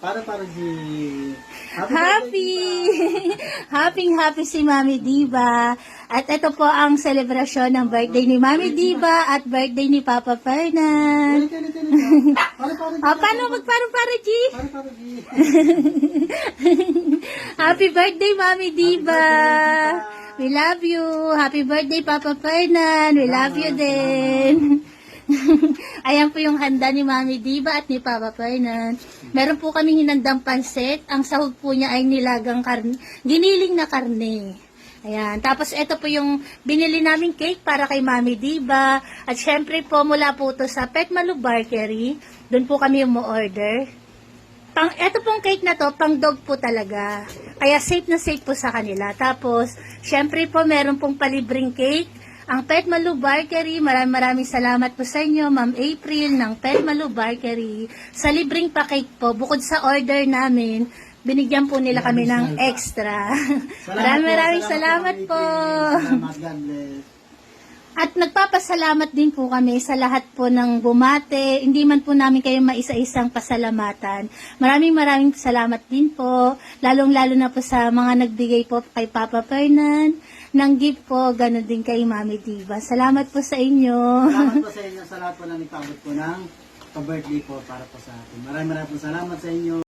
Para di. Happy! Happy si Mami Diva. At ito po ang selebrasyon ng birthday ni Mami Diva at birthday ni Papa Fernan. Paano magparo-paro, G? Para di. Happy birthday, Mami Diva! We love you. Happy birthday, Papa Fernan. We love you din. Ayan po yung handa ni Mami Diva at ni Papa Fernan. Meron po kaming hinandang pansit. Ang sahog po niya ay nilagang karne, giniling na karne. Ayan. Tapos ito po yung binili naming cake para kay Mami Diva. At syempre po mula po to sa Pet Malu Bakery. Doon po kami umu-order. Ito pong cake na to, pang dog po talaga. Kaya safe na safe po sa kanila. Tapos, syempre po meron pong palibreng cake. Ang Pet Malu Bakery, maraming salamat po sa inyo, Ma'am April ng Pet Malu Bakery. Sa libreng pa-cake po, bukod sa order namin, binigyan po nila kami ng extra. Maraming salamat po. Salamat, God bless. At nagpapasalamat din po kami sa lahat po ng bumate. Hindi man po namin kayo maisa-isang pasalamatan. Maraming salamat din po. Lalong-lalo na po sa mga nagbigay po kay Papa Fernan ng gift po. Ganon din kay Mami Diva. Salamat po sa inyo. Salamat po sa inyo sa lahat po na nagpaabot po ng pa-birthday po para po sa atin. Maraming po salamat sa inyo.